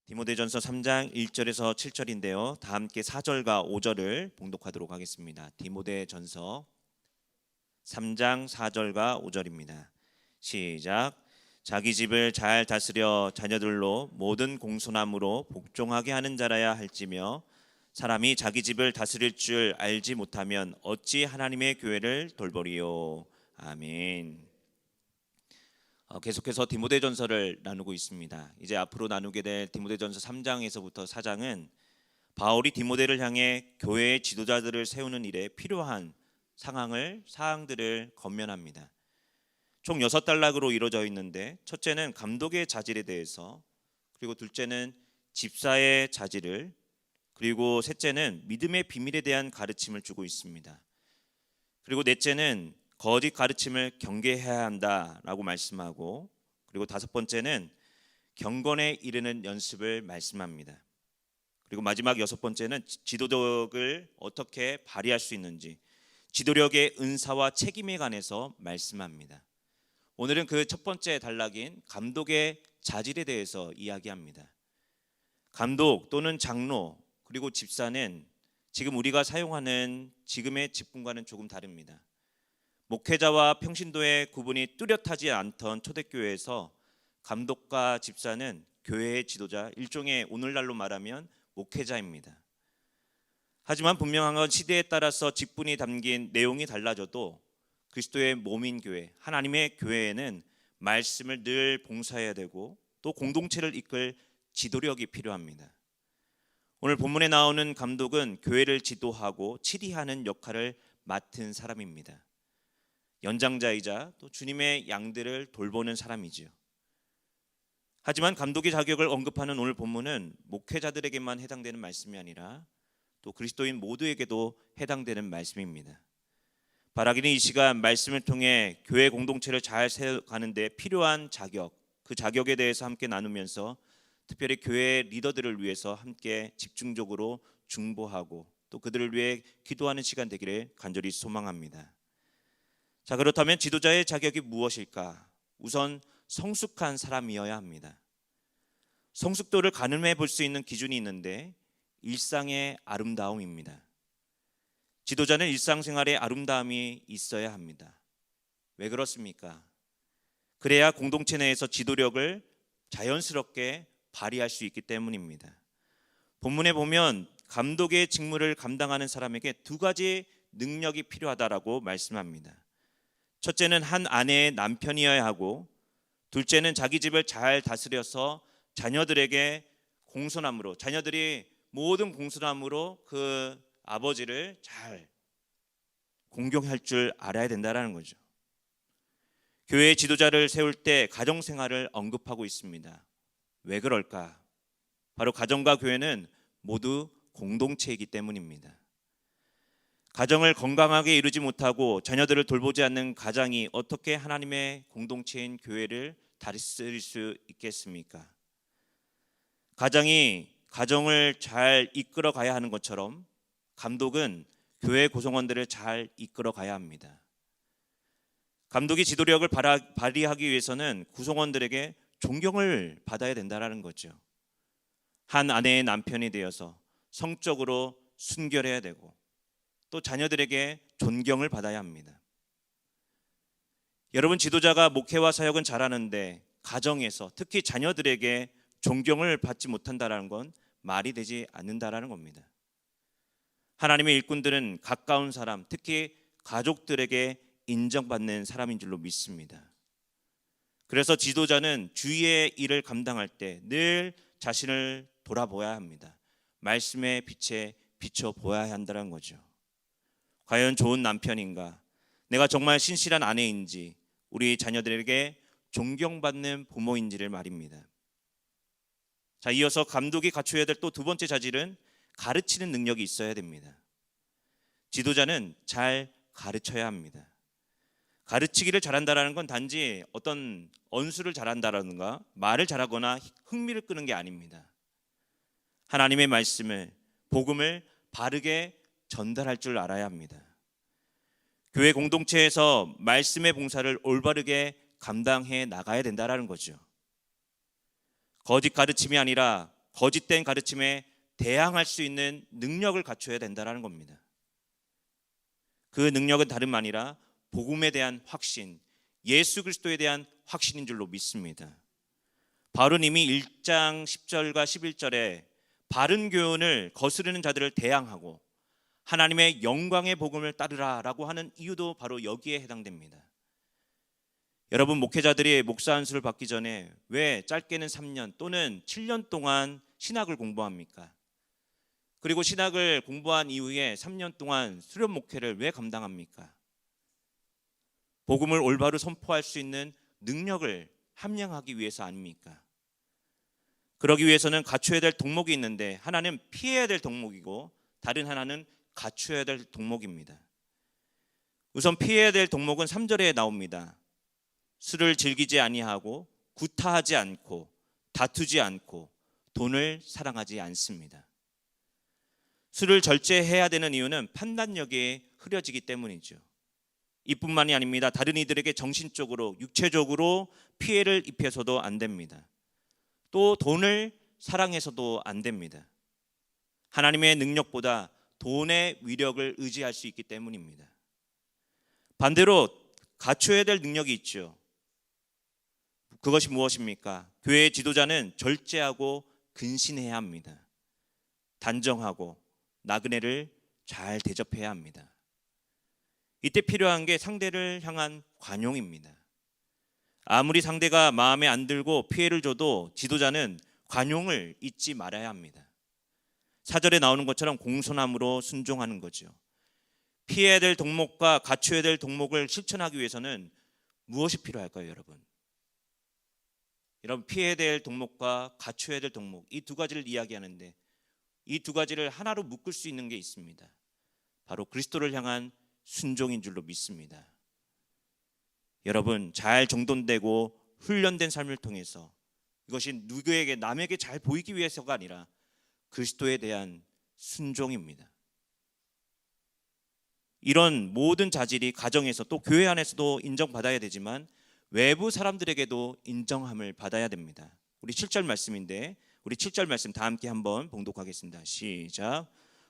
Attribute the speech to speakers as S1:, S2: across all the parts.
S1: 디모데전서 3장 1절에서 7절인데요. 다 함께 4절과 5절을 봉독하도록 하겠습니다. 디모데전서 3장 4절과 5절입니다. 시작. 자기 집을 잘 다스려 자녀들로 모든 공손함으로 복종하게 하는 자라야 할지며 사람이 자기 집을 다스릴 줄 알지 못하면 어찌 하나님의 교회를 돌보리요. 아멘. 계속해서 디모데전서를 나누고 있습니다. 이제 앞으로 나누게 될 디모데전서 3장에서부터 4장은 바울이 디모데를 향해 교회의 지도자들을 세우는 일에 필요한 사항들을 권면합니다. 총 6단락으로 이루어져 있는데, 첫째는 감독의 자질에 대해서, 그리고 둘째는 집사의 자질을, 그리고 셋째는 믿음의 비밀에 대한 가르침을 주고 있습니다. 그리고 넷째는 거짓 가르침을 경계해야 한다라고 말씀하고, 그리고 다섯 번째는 경건에 이르는 연습을 말씀합니다. 그리고 마지막 여섯 번째는 지도력을 어떻게 발휘할 수 있는지, 지도력의 은사와 책임에 관해서 말씀합니다. 오늘은 그 첫 번째 단락인 감독의 자질에 대해서 이야기합니다. 감독 또는 장로 그리고 집사는 지금 우리가 사용하는 지금의 직분과는 조금 다릅니다. 목회자와 평신도의 구분이 뚜렷하지 않던 초대교회에서 감독과 집사는 교회의 지도자, 일종의 오늘날로 말하면 목회자입니다. 하지만 분명한 건 시대에 따라서 직분이 담긴 내용이 달라져도 그리스도의 몸인 교회, 하나님의 교회에는 말씀을 늘 봉사해야 되고 또 공동체를 이끌 지도력이 필요합니다. 오늘 본문에 나오는 감독은 교회를 지도하고 치리하는 역할을 맡은 사람입니다. 연장자이자 또 주님의 양들을 돌보는 사람이지요. 하지만 감독의 자격을 언급하는 오늘 본문은 목회자들에게만 해당되는 말씀이 아니라 또 그리스도인 모두에게도 해당되는 말씀입니다. 바라기는 이 시간 말씀을 통해 교회 공동체를 잘 세워가는 데 필요한 자격, 그 자격에 대해서 함께 나누면서 특별히 교회 리더들을 위해서 함께 집중적으로 중보하고 또 그들을 위해 기도하는 시간 되기를 간절히 소망합니다. 자, 그렇다면 지도자의 자격이 무엇일까? 우선 성숙한 사람이어야 합니다. 성숙도를 가늠해 볼 수 있는 기준이 있는데 일상의 아름다움입니다. 지도자는 일상생활에 아름다움이 있어야 합니다. 왜 그렇습니까? 그래야 공동체 내에서 지도력을 자연스럽게 발휘할 수 있기 때문입니다. 본문에 보면 감독의 직무를 감당하는 사람에게 두 가지 능력이 필요하다라고 말씀합니다. 첫째는 한 아내의 남편이어야 하고, 둘째는 자기 집을 잘 다스려서 자녀들에게 공손함으로, 자녀들이 모든 공손함으로 그 아버지를 잘 공경할 줄 알아야 된다는 거죠. 교회의 지도자를 세울 때 가정생활을 언급하고 있습니다. 왜 그럴까? 바로 가정과 교회는 모두 공동체이기 때문입니다. 가정을 건강하게 이루지 못하고 자녀들을 돌보지 않는 가장이 어떻게 하나님의 공동체인 교회를 다스릴 수 있겠습니까? 가장이 가정을 잘 이끌어 가야 하는 것처럼 감독은 교회 구성원들을 잘 이끌어 가야 합니다. 감독이 지도력을 발휘하기 위해서는 구성원들에게 존경을 받아야 된다는 거죠. 한 아내의 남편이 되어서 성적으로 순결해야 되고 또 자녀들에게 존경을 받아야 합니다. 여러분, 지도자가 목회와 사역은 잘하는데 가정에서 특히 자녀들에게 존경을 받지 못한다는 건 말이 되지 않는다는 겁니다. 하나님의 일꾼들은 가까운 사람, 특히 가족들에게 인정받는 사람인 줄로 믿습니다. 그래서 지도자는 주위의 일을 감당할 때 늘 자신을 돌아보아야 합니다. 말씀의 빛에 비춰보아야 한다는 거죠. 과연 좋은 남편인가? 내가 정말 신실한 아내인지, 우리 자녀들에게 존경받는 부모인지를 말입니다. 자, 이어서 감독이 갖춰야 될 또 두 번째 자질은 가르치는 능력이 있어야 됩니다. 지도자는 잘 가르쳐야 합니다. 가르치기를 잘한다는 건 단지 어떤 언수를 잘한다라든가 말을 잘하거나 흥미를 끄는 게 아닙니다. 하나님의 말씀을, 복음을 바르게 전달할 줄 알아야 합니다. 교회 공동체에서 말씀의 봉사를 올바르게 감당해 나가야 된다는 거죠. 거짓 가르침이 아니라 거짓된 가르침에 대항할 수 있는 능력을 갖춰야 된다는 겁니다. 그 능력은 다름 아니라 복음에 대한 확신, 예수 그리스도에 대한 확신인 줄로 믿습니다. 바울은 이미 1장 10절과 11절에 바른 교훈을 거스르는 자들을 대항하고 하나님의 영광의 복음을 따르라라고 하는 이유도 바로 여기에 해당됩니다. 여러분, 목회자들이 목사 안수를 받기 전에 왜 짧게는 3년 또는 7년 동안 신학을 공부합니까? 그리고 신학을 공부한 이후에 3년 동안 수련 목회를 왜 감당합니까? 복음을 올바로 선포할 수 있는 능력을 함양하기 위해서 아닙니까? 그러기 위해서는 갖춰야 될 덕목이 있는데, 하나는 피해야 될 덕목이고 다른 하나는 갖춰야 될 덕목입니다. 우선 피해야 될 덕목은 3절에 나옵니다. 술을 즐기지 아니하고 구타하지 않고 다투지 않고 돈을 사랑하지 않습니다. 술을 절제해야 되는 이유는 판단력이 흐려지기 때문이죠. 이뿐만이 아닙니다. 다른 이들에게 정신적으로, 육체적으로 피해를 입혀서도 안 됩니다. 또 돈을 사랑해서도 안 됩니다. 하나님의 능력보다 돈의 위력을 의지할 수 있기 때문입니다. 반대로 갖춰야 될 능력이 있죠. 그것이 무엇입니까? 교회의 지도자는 절제하고 근신해야 합니다. 단정하고 나그네를 잘 대접해야 합니다. 이때 필요한 게 상대를 향한 관용입니다. 아무리 상대가 마음에 안 들고 피해를 줘도 지도자는 관용을 잊지 말아야 합니다. 4절에 나오는 것처럼 공손함으로 순종하는 거죠. 피해야 될 덕목과 갖춰야 될 덕목을 실천하기 위해서는 무엇이 필요할까요, 여러분? 여러분, 피해야 될 덕목과 갖춰야 될 덕목, 이 두 가지를 이야기하는데 이 두 가지를 하나로 묶을 수 있는 게 있습니다. 바로 그리스도를 향한 순종인 줄로 믿습니다. 여러분, 잘 정돈되고 훈련된 삶을 통해서 이것이 누구에게, 남에게 잘 보이기 위해서가 아니라 그리스도에 대한 순종입니다. 이런 모든 자질이 가정에서 또 교회 안에서도 인정받아야 되지만 외부 사람들에게도 인정함을 받아야 됩니다. 우리 7절 말씀인데, 우리 7절 말씀 다 함께 한번 봉독하겠습니다. 시작.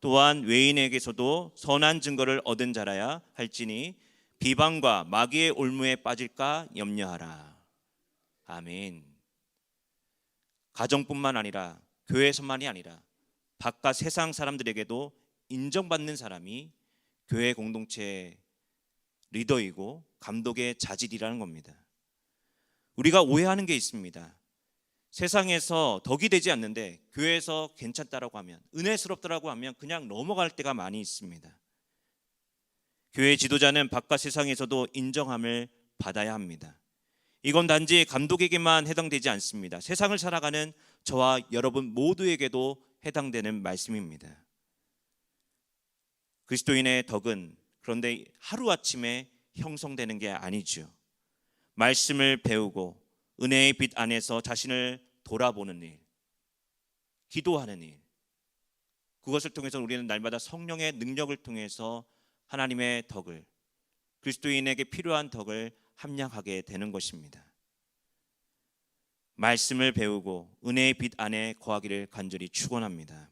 S1: 또한 외인에게서도 선한 증거를 얻은 자라야 할지니 비방과 마귀의 올무에 빠질까 염려하라. 아멘. 가정뿐만 아니라 교회에서만이 아니라 바깥 세상 사람들에게도 인정받는 사람이 교회 공동체의 리더이고 감독의 자질이라는 겁니다. 우리가 오해하는 게 있습니다. 세상에서 덕이 되지 않는데 교회에서 괜찮다라고 하면, 은혜스럽다라고 하면 그냥 넘어갈 때가 많이 있습니다. 교회 지도자는 바깥 세상에서도 인정함을 받아야 합니다. 이건 단지 감독에게만 해당되지 않습니다. 세상을 살아가는 저와 여러분 모두에게도 해당되는 말씀입니다. 그리스도인의 덕은 그런데 하루아침에 형성되는 게 아니죠. 말씀을 배우고 은혜의 빛 안에서 자신을 돌아보는 일, 기도하는 일, 그것을 통해서 우리는 날마다 성령의 능력을 통해서 하나님의 덕을, 그리스도인에게 필요한 덕을 함양하게 되는 것입니다. 말씀을 배우고 은혜의 빛 안에 거하기를 간절히 축원합니다.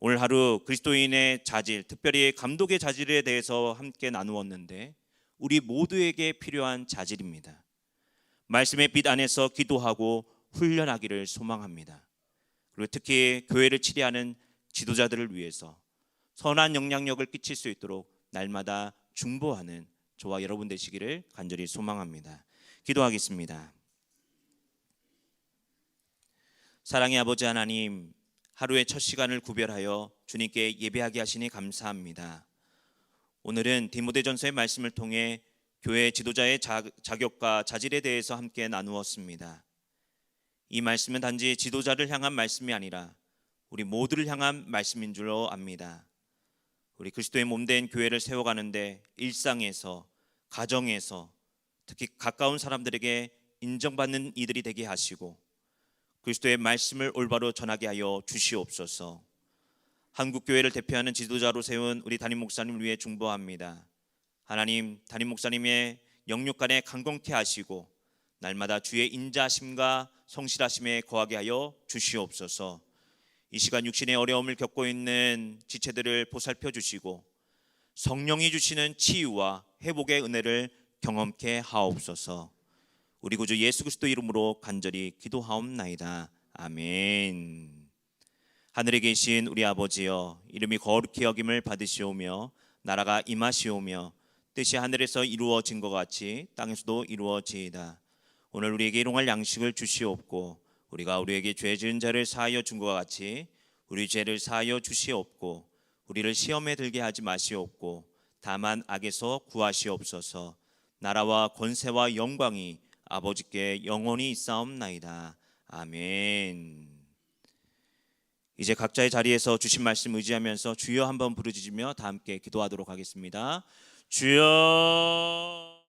S1: 오늘 하루 그리스도인의 자질, 특별히 감독의 자질에 대해서 함께 나누었는데 우리 모두에게 필요한 자질입니다. 말씀의 빛 안에서 기도하고 훈련하기를 소망합니다. 그리고 특히 교회를 치리하는 지도자들을 위해서 선한 영향력을 끼칠 수 있도록 날마다 중보하는 저와 여러분 되시기를 간절히 소망합니다. 기도하겠습니다. 사랑의 아버지 하나님, 하루의 첫 시간을 구별하여 주님께 예배하게 하시니 감사합니다. 오늘은 디모데전서의 말씀을 통해 교회 지도자의 자격과 자질에 대해서 함께 나누었습니다. 이 말씀은 단지 지도자를 향한 말씀이 아니라 우리 모두를 향한 말씀인 줄로 압니다. 우리 그리스도의 몸된 교회를 세워가는데 일상에서, 가정에서, 특히 가까운 사람들에게 인정받는 이들이 되게 하시고 그리스도의 말씀을 올바로 전하게 하여 주시옵소서. 한국교회를 대표하는 지도자로 세운 우리 담임 목사님을 위해 중보합니다. 하나님, 담임 목사님의 영육간에 강건케 하시고 날마다 주의 인자심과 성실하심에 거하게 하여 주시옵소서. 이 시간 육신의 어려움을 겪고 있는 지체들을 보살펴 주시고 성령이 주시는 치유와 회복의 은혜를 경험케 하옵소서. 우리 구주 예수 그리스도 이름으로 간절히 기도하옵나이다. 아멘. 하늘에 계신 우리 아버지여, 이름이 거룩히 여김을 받으시오며 나라가 임하시오며 뜻이 하늘에서 이루어진 것 같이 땅에서도 이루어지이다. 오늘 우리에게 일용할 양식을 주시옵고 우리가 우리에게 죄 지은 자를 사하여 준 것 같이 우리 죄를 사하여 주시옵고 우리를 시험에 들게 하지 마시옵고 다만 악에서 구하시옵소서. 나라와 권세와 영광이 아버지께 영원히 있사옵나이다. 아멘. 이제 각자의 자리에서 주신 말씀 의지하면서 주여 한번 부르짖으며 다 함께 기도하도록 하겠습니다. 주여.